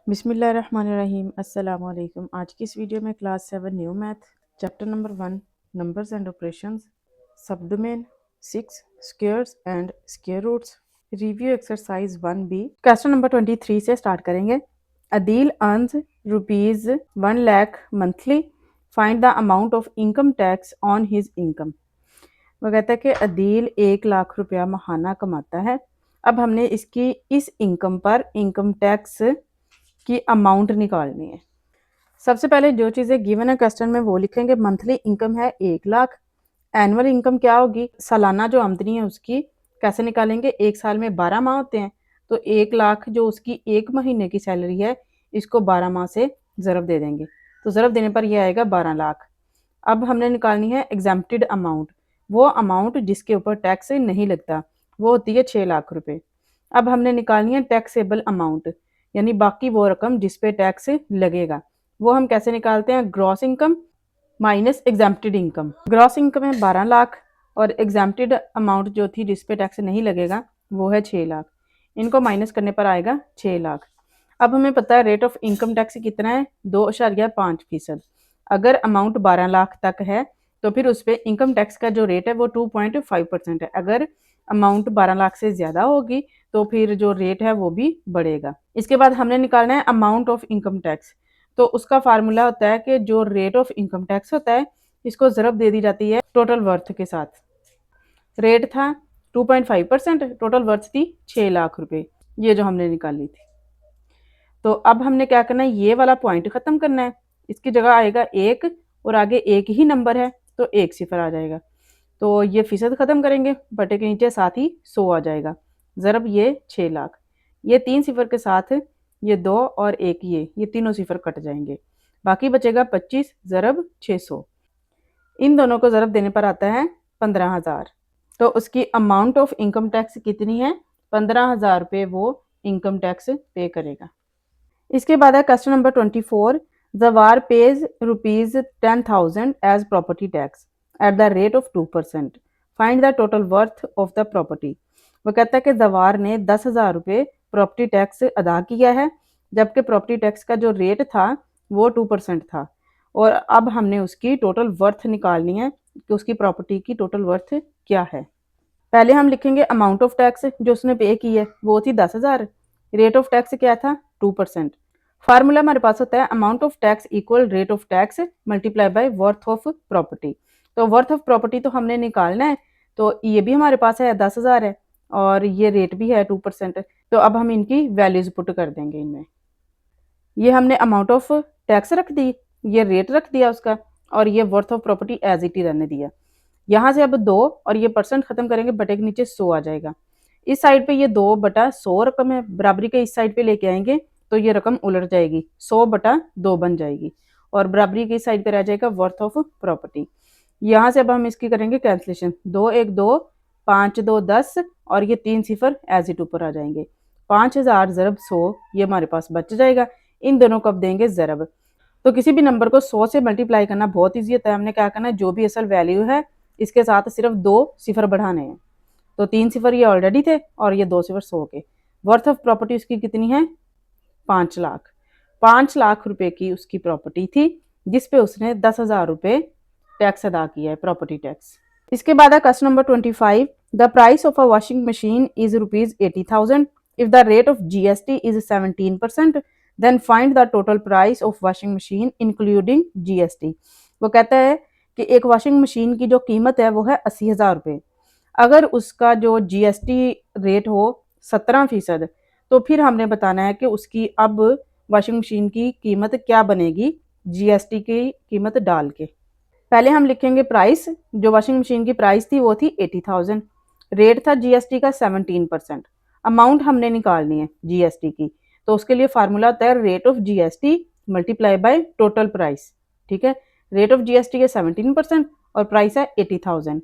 बिस्मिल्लाहिर्रहमानिर्रहीम। अस्सलाम वालेकुम। आज की इस वीडियो में class 7 new math chapter number 1 numbers and operations sub domain 6 squares and square roots review exercise 1B question number 23 से स्टार्ट करेंगे। Adeel earns rupees 1 lakh monthly, find the amount of income tax on his income. वो कहता है कि अदील 1 लाख रुपया माहाना कमाता है। अब हमने इसकी इस इनकम पर इनकम टैक्स की अमाउंट निकालनी है। सबसे पहले जो चीज़ें गिवन है क्वेश्चन में वो लिखेंगे। मंथली इनकम है 1 लाख। एनुअल इनकम क्या होगी, सालाना जो आमदनी है उसकी कैसे निकालेंगे। एक साल में 12 माह होते हैं, तो 1 लाख जो उसकी एक महीने की सैलरी है इसको 12 माह से ज़रब दे देंगे, तो ज़रब देने पर यह आएगा 12 लाख। अब हमने निकालनी है एग्जाम्प्टेड अमाउंट, वो अमाउंट जिसके ऊपर टैक्स नहीं लगता, वो होती है 6 लाख रुपए। अब हमने निकालनी है टैक्सेबल अमाउंट, यानी बाकी वो रकम जिस पे टैक्स लगेगा। वो हम कैसे निकालते हैं, gross income minus exempted income. Gross income है 12 लाख और एग्जाम्प्टेड अमाउंट जो थी जिस पे टैक्स नहीं लगेगा वो है 6 लाख। इनको माइनस करने पर आएगा 6 लाख। अब हमें पता है रेट ऑफ इनकम टैक्स कितना है, 2.5%। अगर अमाउंट 12 लाख तक है तो फिर उस पर इनकम टैक्स का जो रेट है वो 2.5% है। अगर अमाउंट 12 लाख से ज़्यादा होगी तो फिर जो रेट है वो भी बढ़ेगा। इसके बाद हमने निकालना है अमाउंट ऑफ इनकम टैक्स। तो उसका फार्मूला होता है कि जो रेट ऑफ इनकम टैक्स होता है इसको ज़रब दे दी जाती है टोटल वर्थ के साथ। रेट था 2.5%, टोटल वर्थ थी 6 लाख रुपए, ये जो हमने निकाली थी। तो अब हमने क्या करना है, ये वाला पॉइंट ख़त्म करना है। इसकी जगह आएगा 1 और आगे एक ही नंबर है तो 1 सिफर आ जाएगा। तो ये फीसद ख़त्म करेंगे, बटे के नीचे साथ ही 100 आ जाएगा। ज़रब ये 6 लाख, ये 3 सिफर के साथ ये 2 और 1 ये तीनों सिफर कट जाएंगे, बाकी बचेगा 25 ज़रब 600। इन दोनों को ज़रब देने पर आता है 15,000। तो उसकी अमाउंट ऑफ इनकम टैक्स कितनी है, 15,000 रुपये वो इनकम टैक्स पे करेगा। इसके बाद है question number 24। Jawar pays rupees 10,000 as property tax at the rate of 2%। Find the total worth of the property. वो कहता है कि जवार ने 10,000 रुपये प्रॉपर्टी टैक्स अदा किया है, जबकि प्रॉपर्टी टैक्स का जो रेट था वो 2% था। और अब हमने उसकी टोटल वर्थ निकालनी है कि उसकी प्रॉपर्टी की टोटल वर्थ क्या है। पहले हम लिखेंगे अमाउंट ऑफ टैक्स जो उसने पे की है वो थी 10,000। रेट ऑफ टैक्स क्या था, 2%। फार्मूला हमारे पास होता है amount of tax equal rate of tax multiply by worth of property. तो वर्थ ऑफ प्रॉपर्टी तो हमने निकालना है, तो ये भी हमारे पास है 10,000 है और ये रेट भी है 2%। तो अब हम इनकी वैल्यूज पुट कर देंगे इनमें। ये हमने अमाउंट ऑफ टैक्स रख दी, ये रेट रख दिया उसका, और ये worth of property as it is रहने दिया। यहाँ से अब 2 और ये परसेंट खत्म करेंगे, बटे के नीचे 100 आ जाएगा। इस साइड पे ये 2/100 रकम है, बराबरी के इस साइड पे लेके आएंगे तो ये रकम उलट जाएगी, 100/2 बन जाएगी और बराबरी के इस साइड पे रह जाएगा वर्थ ऑफ प्रॉपर्टी। यहाँ से अब हम इसकी करेंगे कैंसिलेशन, 2 1 2 5 2 10 और ये 3 सिफर एज इट ऊपर आ जाएंगे। 5,000 ज़रब 100 ये हमारे पास बच जाएगा। इन दोनों को अब देंगे ज़रब। तो किसी भी नंबर को 100 से मल्टीप्लाई करना बहुत ईजी होता है। हमने क्या करना है, जो भी असल वैल्यू है इसके साथ सिर्फ 2 सिफर बढ़ाने हैं। तो 3 सिफर ये ऑलरेडी थे और ये 2 सिफर 100 के। वर्थ ऑफ प्रॉपर्टी उसकी कितनी है, 5 लाख। 5 लाख रुपए की उसकी प्रॉपर्टी थी जिस पे उसने 10,000 रुपये टैक्स अदा किया है, प्रॉपर्टी टैक्स। इसके बाद है question number 25। The price of a washing machine is ₹80,000 if the rate of GST is 17%, then find the total price of washing machine including GST। वो कहता है कि एक वॉशिंग मशीन की जो कीमत है वो है 80,000 रुपये। अगर उसका जो GST रेट हो 17%, तो फिर हमने बताना है कि उसकी अब वॉशिंग मशीन की कीमत क्या बनेगी GST की कीमत डाल के। पहले हम लिखेंगे प्राइस, जो वॉशिंग मशीन की प्राइस थी वो थी 80,000, रेट था GST का 17%। अमाउंट हमने निकालनी है GST की, तो उसके लिए फार्मूला होता है rate of GST multiply by total price. ठीक है, रेट ऑफ GST के 17% और प्राइस है 80,000।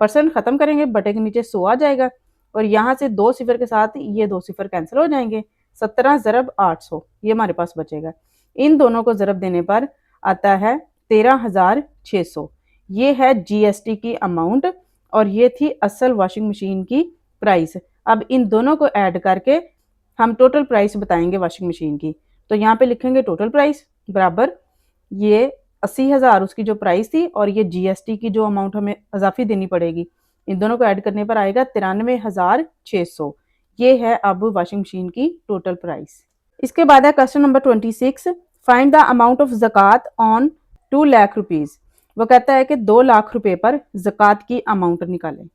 परसेंट खत्म करेंगे, बटे के नीचे 100 आ जाएगा और यहाँ से 2 सिफर के साथ ये 2 सिफर कैंसिल हो जाएंगे। 17 ज़रब 800 ये हमारे पास बचेगा। इन दोनों को ज़रब देने पर आता है 13,600। ये है GST की अमाउंट और ये थी असल वॉशिंग मशीन की प्राइस। अब इन दोनों को ऐड करके हम टोटल प्राइस बताएंगे वॉशिंग मशीन की। तो यहाँ पे लिखेंगे टोटल प्राइस बराबर ये 80,000 उसकी जो प्राइस थी और ये जीएसटी की जो अमाउंट हमें इजाफी देनी पड़ेगी, इन दोनों को ऐड करने पर आएगा 93,600। ये है अब वॉशिंग मशीन की टोटल प्राइस। इसके बाद है question number 26, find the amount of zakat on 2 lakh rupees. वो कहता है कि 2 लाख रुपए पर ज़कात की अमाउंट निकालें।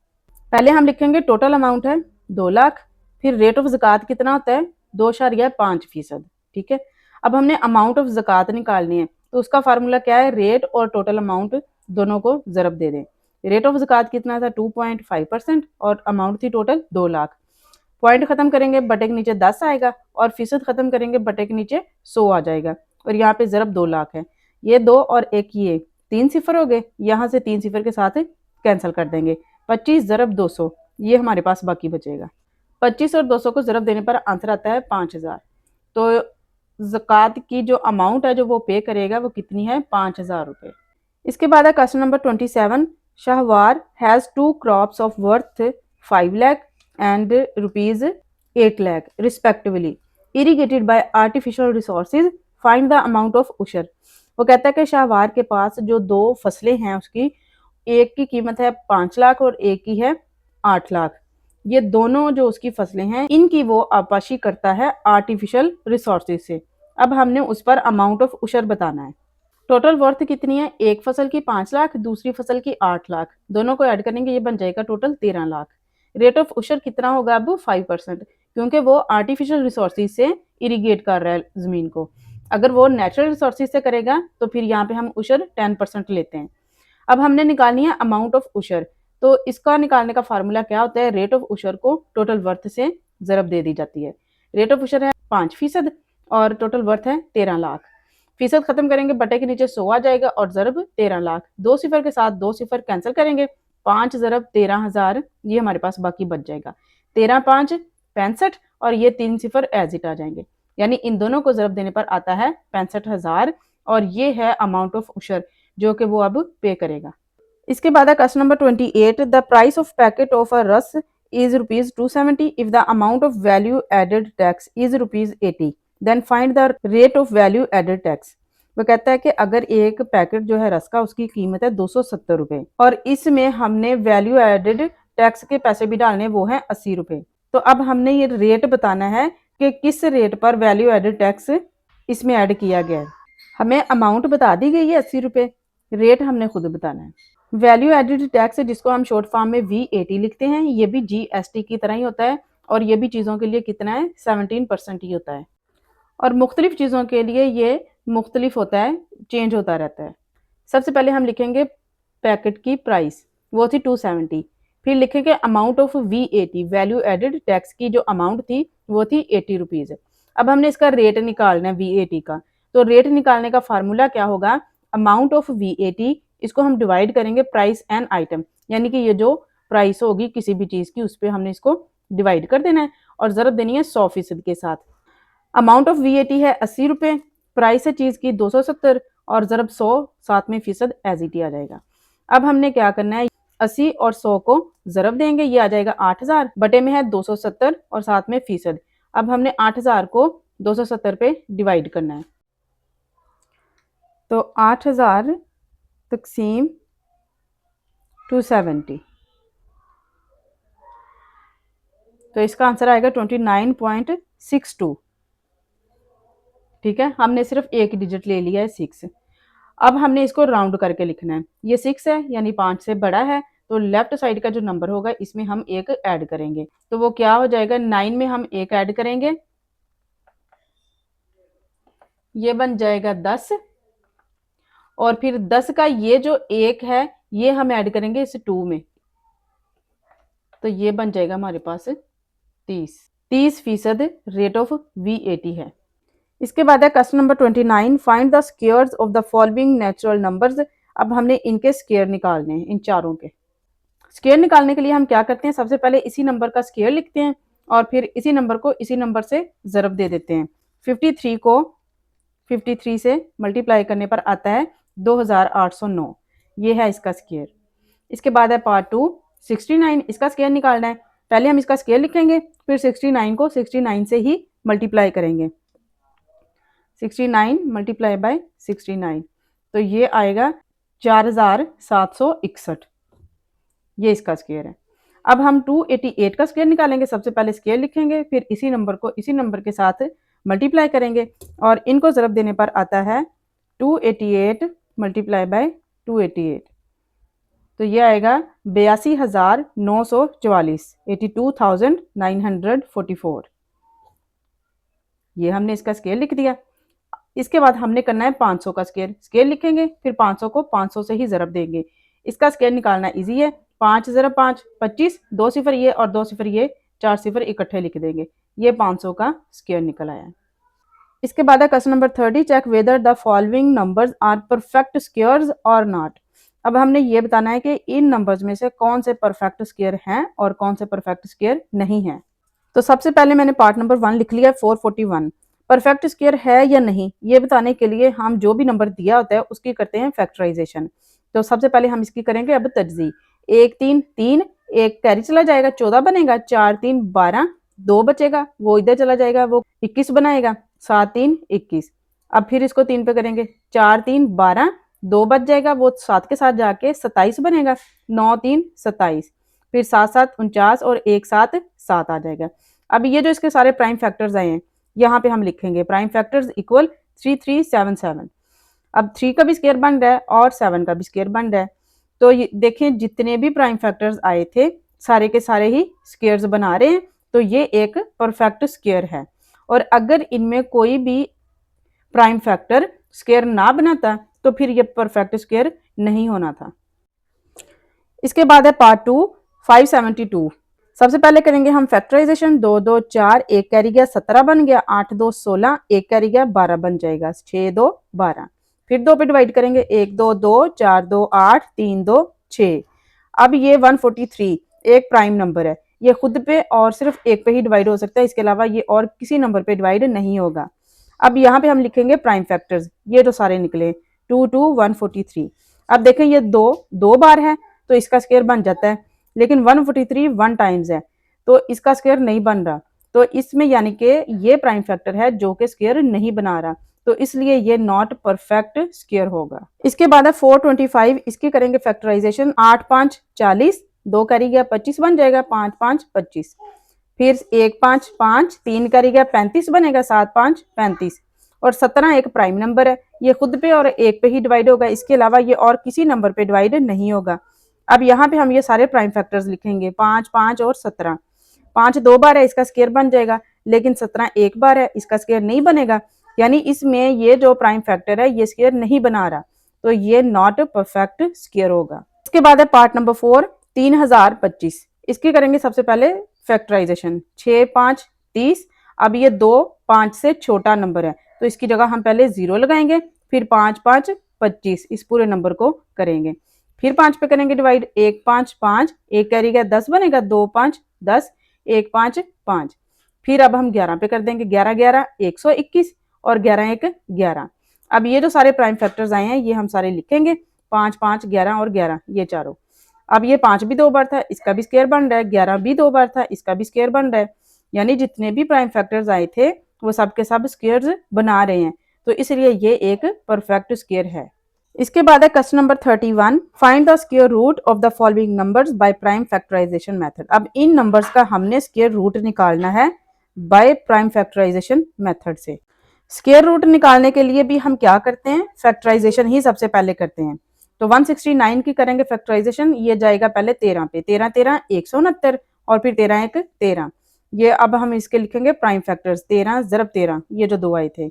पहले हम लिखेंगे टोटल अमाउंट है 2 लाख, फिर रेट ऑफ ज़कात कितना होता है 2.5%। ठीक है, अब हमने अमाउंट ऑफ ज़कात निकालनी है, तो उसका फार्मूला क्या है, रेट और टोटल अमाउंट दोनों को ज़रब दे दें। रेट ऑफ ज़कात कितना था 2.5% और अमाउंट थी टोटल 2 लाख। पॉइंट खत्म करेंगे बटे के नीचे 10 आएगा और फीसद खत्म करेंगे बटे के नीचे 100 आ जाएगा और यहाँ पे ज़रब 2 लाख है। ये 2 और 1 ये 3 सिफर हो गए, यहाँ से 3 सिफर के साथ कैंसिल कर देंगे। 25 ज़रब 200 ये हमारे पास बाकी बचेगा। 25 और 200 को ज़रब देने पर आंसर आता है 5,000। तो ज़कात की जो अमाउंट है जो वो पे करेगा वो कितनी है 5,000 रुपये। इसके बाद है question number 27, Shahwar has 2 crops of worth 5 lakh and rupees 8 lakh respectively irrigated by artificial resources, find the amount of ushr. वो कहता है कि शाहवार के पास जो 2 फसलें हैं उसकी एक की कीमत है 5 लाख और एक की है 8 लाख। ये दोनों जो उसकी फसलें हैं इनकी वो आपाशी करता है आर्टिफिशियल रिसोर्सेज से। अब हमने उस पर अमाउंट ऑफ उशर बताना है। टोटल वर्थ कितनी है, एक फसल की 5 लाख, दूसरी फसल की 8 लाख, दोनों को ऐड करेंगे ये बन जाएगा टोटल 13 लाख। रेट ऑफ उशर कितना होगा अब 5%, क्योंकि वो आर्टिफिशियल रिसोर्सेज से इरीगेट कर रहा है ज़मीन को। अगर वो नेचुरल रिसोर्सेज से करेगा तो फिर यहाँ पे हम उशर 10% लेते हैं। अब हमने निकालनी है अमाउंट ऑफ उशर, तो इसका निकालने का फार्मूला क्या होता है, रेट ऑफ उशर को टोटल वर्थ से ज़रब दे दी जाती है। रेट ऑफ उशर है 5% और टोटल वर्थ है 13 लाख। फीसद खत्म करेंगे बटे के नीचे 100 आ जाएगा और ज़रब 13 लाख। 2 सिफर के साथ 2 सिफर कैंसिल करेंगे, 5 ज़रब 13,000 ये हमारे पास बाकी बच जाएगा। 13 5 65 और ये 3 सिफर एज इट आ जाएंगे, यानी इन दोनों को ज़रब देने पर आता है 65,000 और ये है अमाउंट ऑफ उशर जो कि वो अब पे करेगा। इसके बाद है question number 28, the price of packet of a rusk is ₹270 if the amount of value added tax is ₹80, then find the rate of value added tax. वो कहता है कि अगर एक पैकेट जो है रस का उसकी कीमत है 270 रुपए और इसमें हमने वैल्यू एडेड टैक्स के पैसे भी डालने, वो हैं 80 रुपए। तो अब हमने ये रेट बताना है कि किस रेट पर वैल्यू एडेड टैक्स इसमें ऐड किया गया है। हमें अमाउंट बता दी गई है 80 रुपए, रेट हमने खुद बताना है। वैल्यू एडेड टैक्स जिसको हम शॉर्ट फॉर्म में VAT लिखते हैं, ये भी GST की तरह ही होता है और ये भी चीज़ों के लिए कितना है 17% ही होता है और मुख्तलिफ चीज़ों के लिए ये मुख्तलिफ होता है, चेंज होता रहता है। सबसे पहले हम लिखेंगे पैकेट की प्राइस, वो थी 270, फिर लिखेंगे amount of VAT value added tax की जो अमाउंट थी वो थी 80 रुपीज़। अब हमने इसका रेट निकालना है VAT का, तो रेट निकालने का फार्मूला क्या होगा, अमाउंट ऑफ VAT इसको हम डिवाइड करेंगे प्राइस एंड आइटम, यानी कि ये जो प्राइस होगी किसी भी चीज़ की उस पर हमने इसको डिवाइड कर देना है और ज़रब देनी है 100% के साथ। अमाउंट ऑफ VAT है 80 रुपये, प्राइस है चीज़ की 270 और ज़रब 100 साथ में फीसद एज इट आ जाएगा। अब हमने क्या करना है, 80 और 100 को ज़रब देंगे, ये आ जाएगा 8,000, बटे में है 270 और साथ में फीसद। अब हमने 8,000 को 270 पे डिवाइड करना है, तो 8,000 तकसीम 270, तो इसका आंसर आएगा 29.62। ठीक है, हमने सिर्फ एक डिजिट ले लिया है 6। अब हमने इसको राउंड करके लिखना है, ये 6 है यानी 5 से बड़ा है, तो लेफ्ट साइड का जो नंबर होगा इसमें हम एक ऐड करेंगे, तो वो क्या हो जाएगा, 9 में हम एक ऐड करेंगे, ये बन जाएगा 10 और फिर 10 का ये जो एक है ये हम ऐड करेंगे इस 2 में, तो ये बन जाएगा हमारे पास 30% रेट ऑफ VAT है। इसके बाद है question number 29, find the squares of the following natural numbers. अब हमने इनके स्क्वायर निकालने हैं, इन चारों के स्क्वायर निकालने के लिए हम क्या करते हैं, सबसे पहले इसी नंबर का स्क्वायर लिखते हैं और फिर इसी नंबर को इसी नंबर से ज़रब दे देते हैं। 53 को 53 से मल्टीप्लाई करने पर आता है 2809, ये है इसका स्क्वायर। इसके बाद है पार्ट 2, 69, इसका स्क्वायर निकालना है। पहले हम इसका स्क्वायर लिखेंगे, फिर 69 को 69 से ही मल्टीप्लाई करेंगे, 69 मल्टीप्लाई बाय 69, तो ये आएगा 4761। ये इसका स्क्वायर है। अब हम 288 का स्क्वायर निकालेंगे। सबसे पहले स्क्वायर लिखेंगे, फिर इसी नंबर को इसी नंबर के साथ मल्टीप्लाई करेंगे और इनको ज़रब देने पर आता है 288 मल्टीप्लाई बाय 288, तो ये आएगा 82,944, 82,944। ये हमने इसका स्केल लिख दिया। इसके बाद हमने करना है 500 का स्केल। स्केल लिखेंगे, फिर 500 को 500 से ही ज़रब देंगे। इसका स्केल निकालना इजी है। 5 ज़रब 5 25, 2 सिफर ये और 2 सिफर ये, 4 सिफर इकट्ठे लिख देंगे। ये 500 का स्केल निकल आया। इसके बाद है question number 30, check whether the following numbers are perfect squares और नॉट। अब हमने ये बताना है कि इन नंबर्स में से कौन से परफेक्ट स्क्वायर हैं और कौन से परफेक्ट स्क्वायर नहीं हैं। तो सबसे पहले मैंने पार्ट नंबर 1 लिख लिया 441। परफेक्ट स्क्वायर है या नहीं ये बताने के लिए हम जो भी नंबर दिया होता है उसकी करते हैं फैक्टराइजेशन। तो सबसे पहले हम इसकी करेंगे अब तजज़ी। 1 3 3, एक कैरी चला जाएगा 14 बनेगा, 4 3 12, 2 बचेगा वो इधर चला जाएगा वो 21 बनाएगा, 7 3 21। अब फिर इसको 3 पे करेंगे, 4 3 12, 2 बच जाएगा वो 7 के साथ जाके 27 बनेगा, 9 3 27, फिर 7 7 49 और 1 7 7 आ जाएगा। अब ये जो इसके सारे प्राइम फैक्टर्स आए हैं यहाँ पे हम लिखेंगे प्राइम फैक्टर्स इक्वल 3377। अब 3 का भी स्क्वायर बन रहा है और 7 का भी स्क्वायर बन रहा है। तो ये देखें जितने भी प्राइम फैक्टर्स आए थे सारे के सारे ही स्क्वायर्स बना रहे हैं, तो ये एक परफेक्ट स्क्वायर है। और अगर इनमें कोई भी प्राइम फैक्टर स्क्वायर ना बनाता तो फिर ये परफेक्ट स्क्वायर नहीं होना था। इसके बाद है पार्ट 2 572। सबसे पहले करेंगे हम फैक्टराइजेशन। 2 2 4, एक कैरी गया 17 बन गया, 8 2 16, एक कैरी गया 12 बन जाएगा, 6 2 12। फिर 2 पे डिवाइड करेंगे, 1 2 2, 4 2 8, 3 2 6। अब ये 143 एक प्राइम नंबर है, ये खुद पे और सिर्फ एक पे ही डिवाइड हो सकता है, इसके अलावा ये और किसी नंबर पे डिवाइड नहीं होगा। अब यहाँ पे हम लिखेंगे प्राइम फैक्टर्स, ये जो सारे निकले 2 2 143। अब देखें ये 2 बार है तो इसका स्क्वायर बन जाता है, लेकिन 143 1 टाइम्स है तो इसका स्क्वायर नहीं बन रहा। तो इसमें यानी कि ये प्राइम फैक्टर है जो कि स्क्वायर नहीं बना रहा, तो इसलिए ये नॉट परफेक्ट स्क्वायर होगा। इसके बाद है 425, इसकी करेंगे फैक्टराइजेशन। 8 5 40, 2 कैरी गया 25 बन जाएगा, 5 5 25। फिर 1 5 5, 3 कैरी गया 35 बनेगा, 7 5 35। और 17 एक प्राइम नंबर है, ये खुद पे और एक पे ही डिवाइड होगा, इसके अलावा ये और किसी नंबर पे डिवाइड नहीं होगा। अब यहाँ पे हम ये सारे प्राइम फैक्टर्स लिखेंगे 5 5 और 17। 5 2 बार है इसका स्क्वायर बन जाएगा, लेकिन 17 एक बार है इसका स्क्वायर नहीं बनेगा, यानी इसमें ये जो प्राइम फैक्टर है ये स्क्वायर नहीं बना रहा, तो ये नॉट परफेक्ट स्क्वायर होगा। इसके बाद है पार्ट नंबर 4 3025। इसकी करेंगे सबसे पहले फैक्टराइजेशन। 6 5 30। अब ये 2 5 से छोटा नंबर है तो इसकी जगह हम पहले 0 लगाएंगे, फिर 5 5 25 इस पूरे नंबर को करेंगे, फिर 5 पे करेंगे डिवाइड। 1 5 5, एक कैरी गया 10 बनेगा, 2 5 10, 1 5 5। फिर अब हम 11 पे कर देंगे, 11 11 121 और 11 1 11। अब ये जो सारे प्राइम फैक्टर्स आए हैं ये हम सारे लिखेंगे, 5 5 11 और 11 ये चारों। अब ये 5 भी 2 बार था इसका भी स्क्वायर बन रहा है, 11 भी 2 बार था इसका भी स्क्वायर बन रहा है, यानी जितने भी प्राइम फैक्टर्स आए थे वो सब के सब स्क्वायर्स बना रहे हैं, तो इसलिए ये एक परफेक्ट स्क्वायर है। इसके बाद है question number 31, find the square root of the following numbers by prime factorisation method. अब इन नंबर्स का हमने स्क्वायर रूट निकालना है बाय प्राइम फैक्टराइजेशन मेथड से। स्क्वायर रूट निकालने के लिए भी हम क्या करते हैं, फैक्टराइजेशन ही सबसे पहले करते हैं। तो 169 की करेंगे फैक्टराइजेशन, ये जाएगा पहले 13 पे, 13 13 169 और फिर 13 1 13। ये अब हम इसके लिखेंगे प्राइम फैक्टर्स, 13 ज़रब 13, ये जो 2 आए थे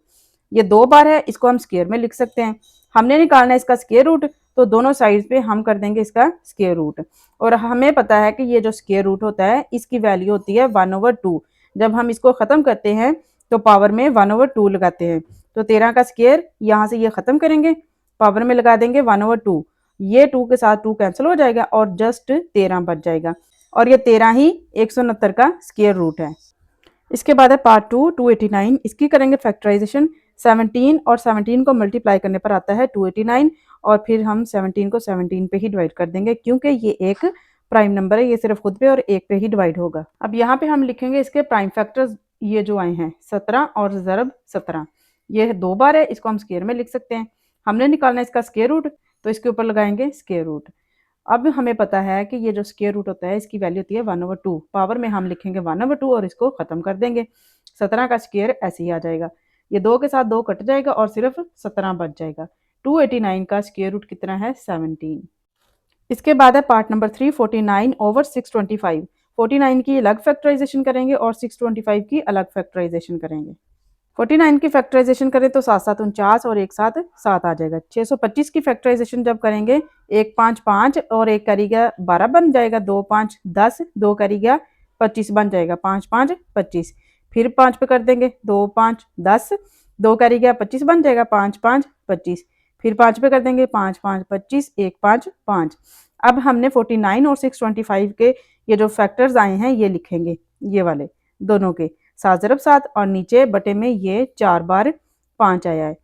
ये 2 बार है, इसको हम स्क्वायर में लिख सकते हैं। हमने निकालना है इसका स्क्वायर रूट, तो दोनों साइड पे हम कर देंगे इसका स्क्वायर रूट। और हमें पता है कि ये जो स्क्वायर रूट होता है इसकी वैल्यू होती है 1/2। जब हम इसको ख़त्म करते हैं तो पावर में 1/2 लगाते हैं, तो 13 का स्क्वायर यहाँ से ये ख़त्म करेंगे, पावर में लगा देंगे 1/2, ये 2 के साथ 2 कैंसिल हो जाएगा और जस्ट 13 बच जाएगा, और ये 13 ही 169 का स्क्वायर रूट है। इसके बाद है पार्ट 2 289। इसकी करेंगे फैक्टराइजेशन। 17 और 17 को मल्टीप्लाई करने पर आता है 289, और फिर हम 17 को 17 पे ही डिवाइड कर देंगे क्योंकि ये एक प्राइम नंबर है, ये सिर्फ खुद पे और एक पे ही डिवाइड होगा। अब यहाँ पे हम लिखेंगे इसके प्राइम फैक्टर्स, ये जो आए हैं 17 और ज़रब 17। ये 2 बार है, इसको हम स्क्वायर में लिख सकते हैं। हमने निकालना है इसका स्क्वायर रूट, तो इसके ऊपर लगाएंगे स्क्वायर रूट। अब हमें पता है कि ये जो स्क्वायर रूट होता है इसकी वैल्यू होती है 1/2। पावर में हम लिखेंगे 1/2 और इसको खत्म कर देंगे। 17 का स्क्वायर ऐसे ही आ जाएगा। ये 2 के साथ 2 कट जाएगा और सिर्फ 17 बच जाएगा। 289 का स्क्वायर रूट कितना है? 17। इसके बाद है पार्ट नंबर 3, 49/625। 49 की अलग फैक्टराइजेशन करेंगे और 625 की अलग फैक्टराइजेशन करेंगे। 49 की फैक्टराइजेशन करें तो 7 7 49 और एक साथ 7 आ जाएगा। 625 की फैक्टराइजेशन जब करेंगे, 1 5 5 और 1 करेगा 12 बन जाएगा, 2 5 10, 2 करेगा 25 बन जाएगा, 5 5 25। फिर 5 पे कर देंगे, 2 5 10, 2 करेगा 25 बन जाएगा, 5 5 25। फिर 5 पे कर देंगे, 5 5 25, 1 5 5। अब हमने 49 और 625 के ये जो फैक्टर्स आए हैं ये लिखेंगे, ये वाले दोनों के 7 ज़रब 7 और नीचे बटे में ये 4 बार 5 आया है।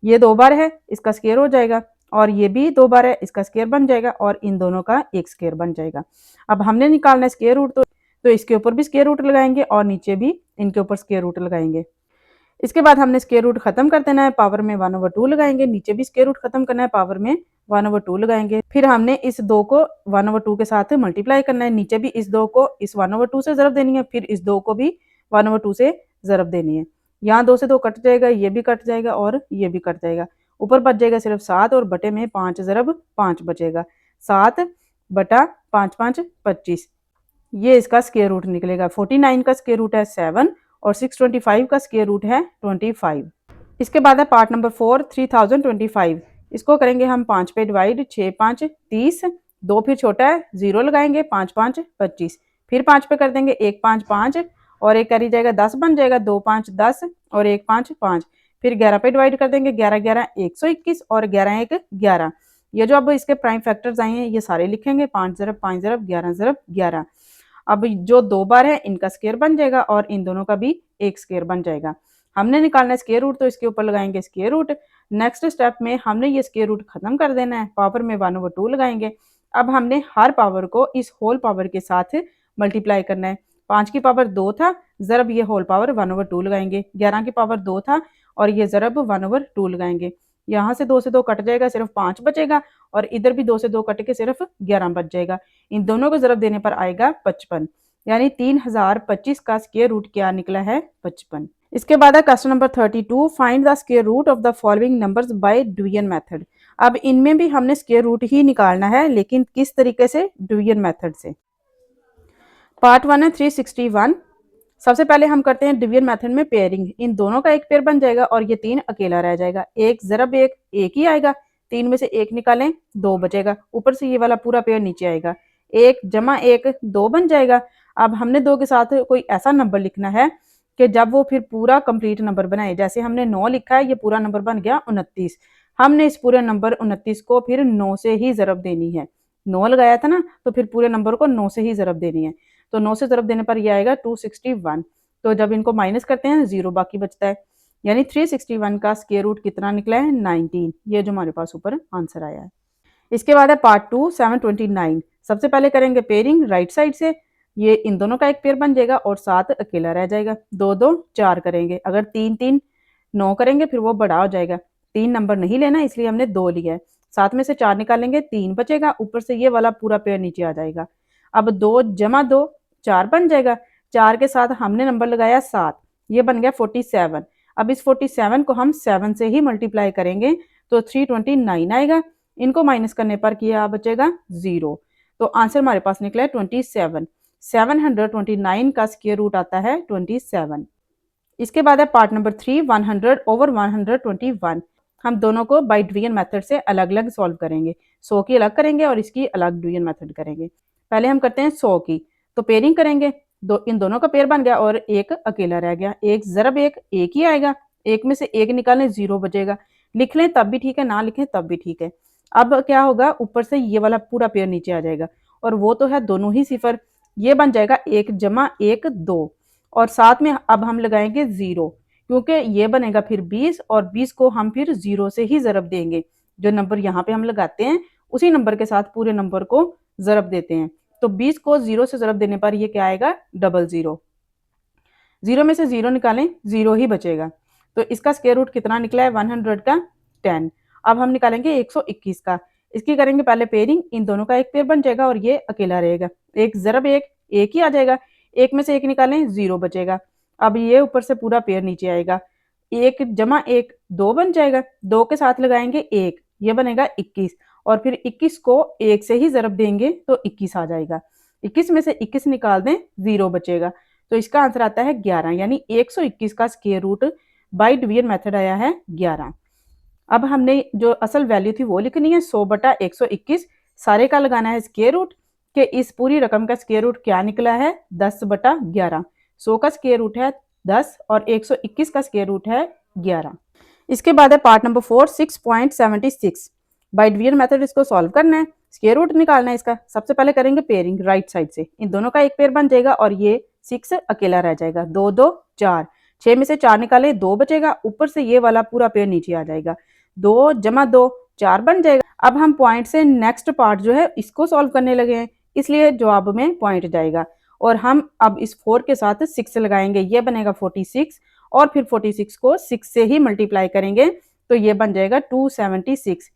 ये 2 बार है, इसका स्क्वायर हो जाएगा, और ये भी 2 बार है, इसका स्क्वायर बन जाएगा, और इन दोनों का एक स्क्वायर बन जाएगा। अब हमने निकालना है स्क्वायर रूट, तो इसके ऊपर भी स्क्वायर रूट लगाएंगे और नीचे भी इनके ऊपर स्क्वायर रूट लगाएंगे। इसके बाद हमने स्क्वायर रूट खत्म कर देना है, पावर में 1/2 लगाएंगे, नीचे भी स्क्वायर रूट खत्म करना है, पावर में 1/2 लगाएंगे। फिर हमने इस 2 को 1/2 के साथ मल्टीप्लाई करना है, नीचे भी इस 2 को इस 1/2 से ज़रब देनी है, फिर इस 2 को भी 1/2 से ज़रब देनी है। यहाँ 2 से 2 कट जाएगा, ये भी कट जाएगा और ये भी कट जाएगा। ऊपर बच जाएगा सिर्फ 7 और बटे में 5 ज़रब 5 बचेगा। 7 बटा 5 5 25। ये इसका स्क्वायर रूट निकलेगा। 49 का स्क्वायर रूट है 7 और 625 का स्क्वायर रूट है 25। इसके बाद है पार्ट नंबर 4, 3025। इसको करेंगे हम 5 पे डिवाइड, 6 5 30, 2 फिर छोटा है 0 लगाएंगे, 5 5 25। फिर 5 पे कर देंगे, 1 5 5 और एक करी जाएगा 10 बन जाएगा, 2 5 10 और 1 5 5। फिर 11 पे डिवाइड कर देंगे, 11 11 121 और 11 1 11। ये जो अब इसके प्राइम फैक्टर्स आए हैं ये सारे लिखेंगे, 5 ज़रब 5 ज़रब 11 ज़रब 11। अब जो 2 बार है इनका स्क्वायर बन जाएगा और इन दोनों का भी एक स्क्वायर बन जाएगा। हमने निकालना है स्क्वायर रूट, तो इसके ऊपर लगाएंगे स्क्वायर रूट। नेक्स्ट स्टेप में हमने ये स्क्वायर रूट खत्म कर देना है, पावर में 1/2 लगाएंगे। अब हमने हर पावर को इस होल पावर के साथ मल्टीप्लाई करना है। 5 की पावर 2 था, ज़रब ये होल पावर 1/2 लगाएंगे। 11 की पावर 2 था और ये ज़रब 1/2 लगाएंगे। यहाँ से 2 से 2 कट जाएगा, सिर्फ 5 बचेगा, और इधर भी 2 से 2 कट के सिर्फ 11 बच जाएगा। इन दोनों को ज़रब देने पर आएगा 55, यानी 3025 का स्क्वायर रूट क्या निकला है? 55। इसके बाद है question number 32, find the square root of the following numbers by division method. अब इनमें भी हमने स्क्वायर रूट ही निकालना है, लेकिन किस तरीके से? डिवीजन मेथड से। पार्ट 1 है 361। सबसे पहले हम करते हैं डिवीजन मेथड में पेयरिंग। इन दोनों का एक पेयर बन जाएगा और ये 3 अकेला रह जाएगा। 1 ज़रब 1 एक ही आएगा, 3 में से 1 निकालें 2 बचेगा, ऊपर से ये वाला पूरा पेयर नीचे आएगा। 1 जमा 1 2 बन जाएगा। अब हमने 2 के साथ कोई ऐसा नंबर लिखना है कि जब वो फिर पूरा कंप्लीट नंबर बनाए। जैसे हमने 9 लिखा है, ये पूरा नंबर बन गया 29। हमने इस पूरे नंबर 29 को फिर 9 से ही ज़रब देनी है। 9 लगाया था ना, तो फिर पूरे नंबर को 9 से ही ज़रब देनी है। तो 9 से ज़रब देने पर ये आएगा 261। तो जब इनको माइनस करते हैं 0 बाकी बचता है, यानी 361 का स्क्वायर रूट कितना निकला है? 19। ये जो हमारे पास ऊपर आंसर आया है। इसके बाद है पार्ट 2, 729। सबसे पहले करेंगे पेयरिंग राइट साइड से। ये इन दोनों का एक पेयर बन जाएगा और 7 अकेला रह जाएगा। 2 2 4 करेंगे, अगर 3 3 9 करेंगे फिर वो बड़ा हो जाएगा। 3 नंबर नहीं लेना, इसलिए हमने 2 लिया है। 7 में से 4 निकालेंगे, 3 बचेगा, ऊपर से ये वाला पूरा पेयर नीचे आ जाएगा। अब 2 जमा 2 4 बन जाएगा। 4 के साथ हमने नंबर लगाया 7, ये बन गया 47। अब इस 47 को हम 7 से ही मल्टीप्लाई करेंगे तो 329 आएगा। इनको माइनस करने पर क्या बचेगा? 0। तो आंसर हमारे पास निकला है 27। 729 का स्क्वायर रूट आता है 27। इसके बाद है पार्ट नंबर 3, 100/121। हम दोनों को बाय डिवीजन मेथड से अलग अलग सॉल्व करेंगे। 100 की अलग करेंगे और इसकी अलग डिवीजन मेथड करेंगे। पहले हम करते हैं 100 की, तो पेयरिंग करेंगे। इन दोनों का पेयर बन गया और एक अकेला रह गया। 1 ज़रब 1 एक ही आएगा, 1 में से 1 निकालें 0 बचेगा। लिख लें तब भी ठीक है, ना लिखें तब भी ठीक है। अब क्या होगा, ऊपर से ये वाला पूरा पेयर नीचे आ जाएगा, और वो तो है दोनों ही सिफर। ये बन जाएगा 1 जमा 1 2, और साथ में अब हम लगाएंगे 0, क्योंकि ये बनेगा फिर 20, और 20 को हम फिर 0 से ही ज़रब देंगे। जो नंबर यहाँ पे हम लगाते हैं उसी नंबर के साथ पूरे नंबर को ज़रब देते हैं। तो 20 को 0 से ज़रब देने पर ये क्या आएगा? 00। 0 में से 0 निकालें, 0 ही बचेगा। तो इसका स्क्वायर रूट कितना निकला है 100 का 10। अब हम निकालेंगे 121 का। इसकी करेंगे पहले पेयरिंग, इन दोनों का एक पेयर बन जाएगा और ये अकेला रहेगा। एक ज़रब एक ही आ जाएगा, एक में से एक निकालें 0 बचेगा। अब ये ऊपर से पूरा पेयर नीचे आएगा, 1 जमा 1 2 बन जाएगा, 2 के साथ लगाएंगे 1, ये बनेगा 21 और फिर 21 को 1 से ही ज़रब देंगे तो 21 आ जाएगा। 21 में से 21 निकाल दें 0 बचेगा, तो इसका आंसर आता है 11, यानी 121 का square root by division method आया है 11। अब हमने जो असल वैल्यू थी वो लिखनी है, 100 बटा 121 सारे का लगाना है स्क्वायर रूट के इस पूरी रकम का स्क्वायर रूट क्या निकला है 10 बटा 11। 100 का स्क्वायर रूट है 10 और 121 का स्क्वायर रूट है 11। इसके बाद है part number 4 6.76 bye division method. इसको सॉल्व करना है, स्क्वायर रूट निकालना है इसका। सबसे पहले करेंगे पेयरिंग राइट साइड से, इन दोनों का एक पेयर बन जाएगा और ये 6 अकेला रह जाएगा, 2 2 4, 6 में से 4 निकाले 2 बचेगा, ऊपर से ये वाला पूरा पेयर नीचे आ जाएगा, 2 जमा 2 4 बन जाएगा। अब हम पॉइंट से नेक्स्ट पार्ट जो है इसको सॉल्व करने लगे हैं, इसलिए जवाब में पॉइंट जाएगा और हम अब इस 4 के साथ 6 लगाएंगे, ये बनेगा 46 और फिर 46 को 6 से ही मल्टीप्लाई करेंगे तो ये बन जाएगा 276।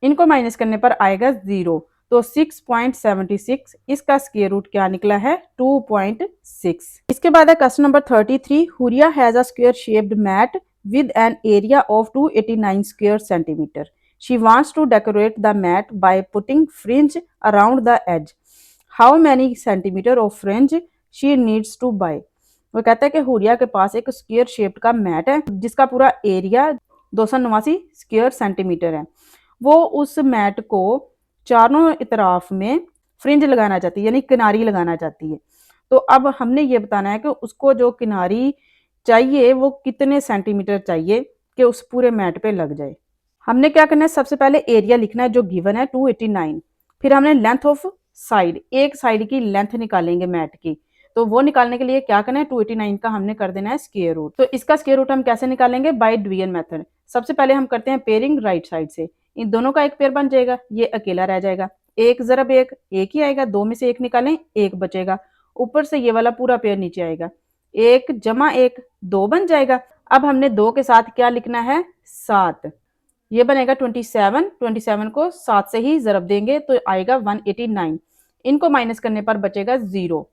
इनको माइनस करने पर आएगा 0, तो 6.76 इसका स्क्वायर रूट क्या निकला है 2.6। इसके बाद है question number 33। Huriya has a square shaped mat with an area of 289 square centimeter. She wants to decorate the mat by putting fringe around the edge. How many centimeter of fringe she needs to buy? वो कहता है कि हुरिया के पास एक square shaped का mat है जिसका पूरा एरिया 289 स्क्वायर सेंटीमीटर है। वो उस मैट को चारों इतराफ में फ्रिंज लगाना चाहती है, यानी किनारी लगाना चाहती है। तो अब हमने ये बताना है कि उसको जो किनारी चाहिए वो कितने सेंटीमीटर चाहिए कि उस पूरे मैट पे लग जाए। हमने क्या करना है, सबसे पहले एरिया लिखना है जो गिवन है 289, फिर हमने लेंथ ऑफ साइड, एक साइड की लेंथ निकालेंगे मैट की, तो वो निकालने के लिए क्या करना है 289 का हमने कर देना है स्क्वायर रूट। तो इसका स्क्वायर रूट हम कैसे निकालेंगे बाय डिवीजन मेथड। सबसे पहले हम करते हैं पेयरिंग राइट साइड से, इन दोनों का एक पेयर बन जाएगा, ये अकेला रह जाएगा, एक ज़रब एक ही आएगा, 2 में से 1 निकालें 1 बचेगा, ऊपर से ये वाला पूरा पेयर नीचे आएगा, 1 जमा 1 2 बन जाएगा। अब हमने 2 के साथ क्या लिखना है 7, ये बनेगा 27, 27 को 7 से ही ज़रब देंगे तो आएगा 189, इनको माइनस करने पर बचेगा 0,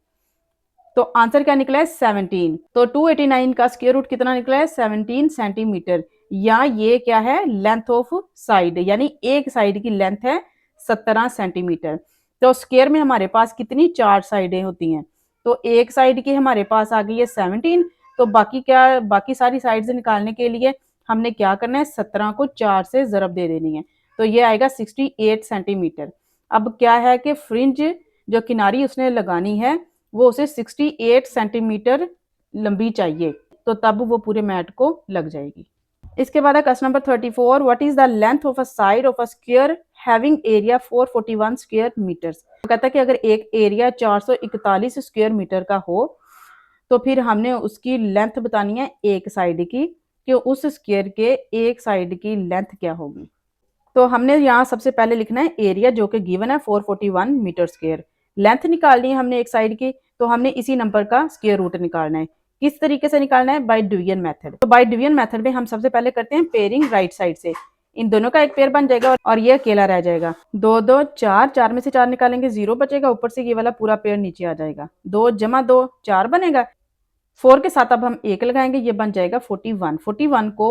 तो आंसर क्या निकला है 17। तो 289 का स्क्वायर रूट कितना निकला है 17 सेंटीमीटर, या ये क्या है लेंथ ऑफ साइड, यानी एक साइड की लेंथ है 17 सेंटीमीटर। तो स्क्वायर में हमारे पास कितनी 4 साइडें होती हैं, तो एक साइड की हमारे पास आ गई है 17, तो बाकी सारी साइड्स निकालने के लिए हमने क्या करना है 17 को 4 से ज़रब दे देनी है, तो ये आएगा 68 सेंटीमीटर। अब क्या है कि फ्रिंज जो किनारी उसने लगानी है वो उसे 68 सेंटीमीटर लंबी चाहिए, तो तब वो पूरे मैट को लग जाएगी। इसके बाद है question number 34। What is the length of a side of a square having area 441 square metres. तो कहता है कि अगर एक एरिया 441 स्क्वायर मीटर का हो तो फिर हमने उसकी लेंथ बतानी है एक साइड की, कि उस स्क्वायर के एक साइड की लेंथ क्या होगी। तो हमने यहाँ सबसे पहले लिखना है एरिया जो कि गिवन है 441 मीटर स्क्वायर, लेंथ निकालनी है हमने एक साइड की, तो हमने इसी नंबर का स्क्वायर रूट निकालना है। किस तरीके से निकालना है बाय डिवीजन मेथड। तो बाय डिवीजन मेथड में हम सबसे पहले करते हैं पेयरिंग राइट साइड से, इन दोनों का एक पेयर बन जाएगा और ये अकेला रह जाएगा, 2 2 4, 4 में से 4 निकालेंगे 0 बचेगा, ऊपर से ये वाला पूरा पेयर नीचे आ जाएगा, 2 जमा 2 4 बनेगा, 4 के साथ अब हम 1 लगाएंगे, ये बन जाएगा 41, 41 को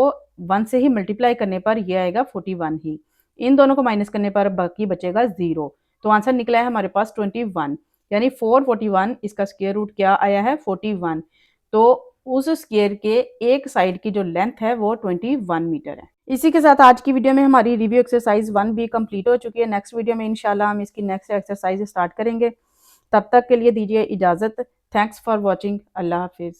1 से ही मल्टीप्लाई करने पर ये आएगा 41 ही, इन दोनों को माइनस करने पर बाकी बचेगा 0, तो आंसर निकला है हमारे पास 21, यानी 441 इसका स्क्वायर रूट क्या आया है 41। तो उस स्क्वायर के एक साइड की जो लेंथ है वो 21 मीटर है। इसी के साथ आज की वीडियो में हमारी रिव्यू एक्सरसाइज 1 भी कंप्लीट हो चुकी है। नेक्स्ट वीडियो में इंशाल्लाह हम इसकी नेक्स्ट एक्सरसाइज स्टार्ट करेंगे। तब तक के लिए दीजिए इजाज़त। Thanks for watching. अल्लाह हाफिज़।